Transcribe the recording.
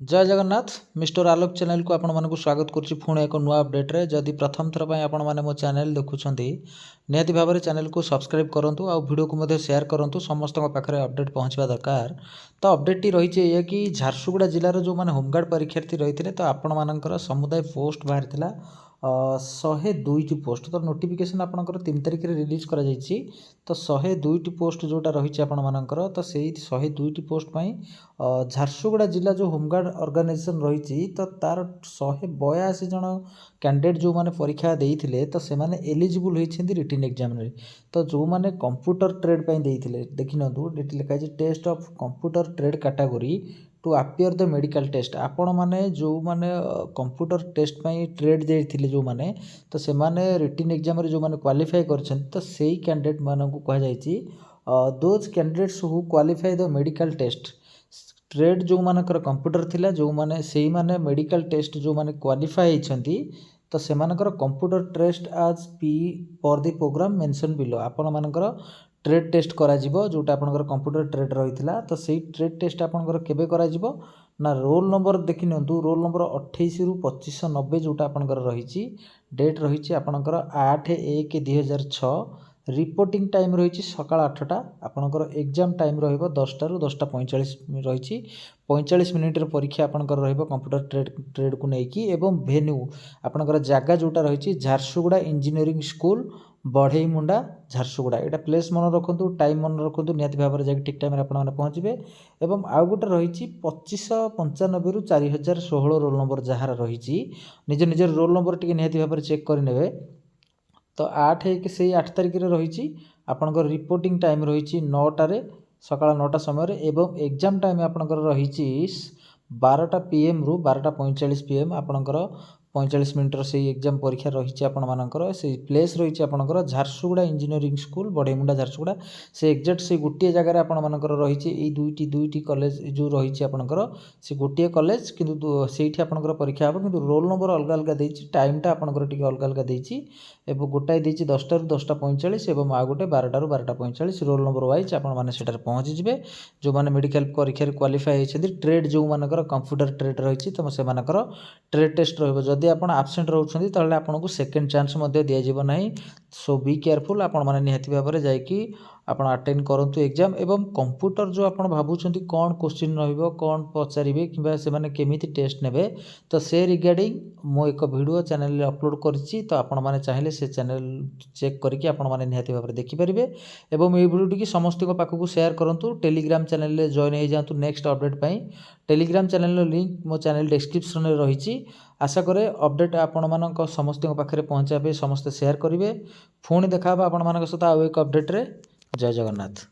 जय जगन्नाथ मिस्टर आलोक चैनल को आपण मानक स्वागत करुच्ची पुणी एक नुआ अपडेट रे जदि प्रथम थर पर आपण मैंने मो चैनल देखुं निहाती भाव में चैनल को सब्सक्राइब करूँ आ वीडियो को मध्य शेयर करूँ समस्त पाखे अपडेट पहुँचवा दरकार। तो अपडेट टी रही है कि झारसुगुड़ा जिलार जो मैंने होमगार्ड परीक्षार्थी रही थे तो आपण मानकर समुदाय पोस्ट बाहरी 102टी पोस्ट तो नोटिफिकेशन आपंकर 3 तारिख में रिलीज करा जाइए। तो 102टी पोस्ट जोटा रही आपण मानकर तो से 102टी पोस्ट पर झारसुगुड़ा जिला जो होमगार्ड ऑर्गेनाइजेशन रही तो तार 182 जन कैंडिडेट जो मैंने परीक्षा देते तो से एलिजिबल होती रिटन एग्जाम रे। तो जो मैंने कंप्यूटर ट्रेड देते देखि लिखाई test of computer trade category to appear the medical test आपण मैंने जो मैंने कंप्यूटर टेस्ट ट्रेड देते जो मैंने तो से रिटन एग्जाम जो मैंने क्वालिफाई कर तो सही कैंडिडेट मानक कहुई those candidates who qualify the medical test trade जो मानकर कंप्यूटर थिला जो माने से माने मेडिकल टेस्ट जो माने क्वालिफाई होती तो से कंप्यूटर टेस्ट आज पी पर द प्रोग्राम मेंशन बिलो आपण मानकर ट्रेड टेस्ट करा जिवो जोटा आपनकर कंप्यूटर ट्रेड रही तो सही ट्रेड टेस्ट आपनकर केबे करा जिवो ना रोल नंबर देखि नियंतु रोल नंबर 28 रु 2590 जोटा आपनकर रही डेट रही आपनकर 8/1/2006 रिपोर्टिंग टाइम रही सकाळ 8टा आपनकर एग्जाम टाइम रहिबो 10टा रु 10:45 रही 45 मिनिट परीक्षा आपनकर रहिबो कंप्यूटर ट्रेड को लेकिन एवं भेन्यू आपनकर जगह जोटा रही झारसुगुड़ा इंजीनियरिंग स्कूल बढ़ई मुंडा झारसुगुड़ा यहाँ प्लेस मन रखु टाइम मन रखु निहाती भाव में जाकि ठीक टाइम आपने पहुँचे। एवं आउ गोटे रही 2595 रु 4016 रोल नंबर जहाँ रही निज निज रोल नंबर टी निहाती भाव में चेक करे। तो 8/1 से 8 तारिख में रही आपंकर रिपोर्टिंग टाइम रही 9टार सकाळ 9टा समय एवं एग्जाम टाइम आपंकर रही 12टा PM रु 12:45 PM आपंकर 45 मिनटर से एग्जाम परीक्षा रही आपर से प्लेस रही आपंकर झारसुगुड़ा इंजीनियरिंग स्कूल बढ़ईमुंडा झारसुगुड़ा से एक्जाक्ट से गोटे जगह आपर रही दुईटी कॉलेज जो रही आपंकर से गोटे कॉलेज किंतु से परीक्षा हम कि रोल नंबर अलग अलग देती टाइमटा आपंकर टी अलग अलग देती गोटाए देती 10टा रु 10:45 और आ गोटे 12टा रु 12:45 रोल नंबर वाइज आपंकर पहुँची जे जो मैंने मेडिकल परीक्षा क्वालिफाई होती ट्रेड जो मानकर कंप्यूटर ट्रेड रही तो से ट्रेड टेस्ट रही जदि आप आबसेंट रोचे तो आपको सेकेंड चांस दिज्व ना। सो बी केयरफुल आपण मैंने निहाती भाव में जाकि आप अटेंड करूँ एग्जाम एवं कंप्यूटर जो आप भावुं कौन क्वेश्चन रौन पचारे कि से केमी टेस्ट ने तो से रिगार्डिंग मो एक वीडियो चैनल अपलोड करी तो आपण मैंने चाहिए से चैनल चेक करके आपण मैंने निहाती भाव में देखिपारे एवं ये वीडियो समस्त पाखक शेयर करूँ। टेलीग्राम चैनल जॉइन हो जातु नेक्स्ट अपडेट पाई टेलीग्राम चैनल लिंक मो चैनल डिस्क्रिप्शन में रही आशा करे अपडेट आपण मानक समस्त पाखे पहुँचाबे समस्ते शेयर करेंगे। पुणी देखा आपण मान सहित आउ एक अपडेट रे। जय जगन्नाथ।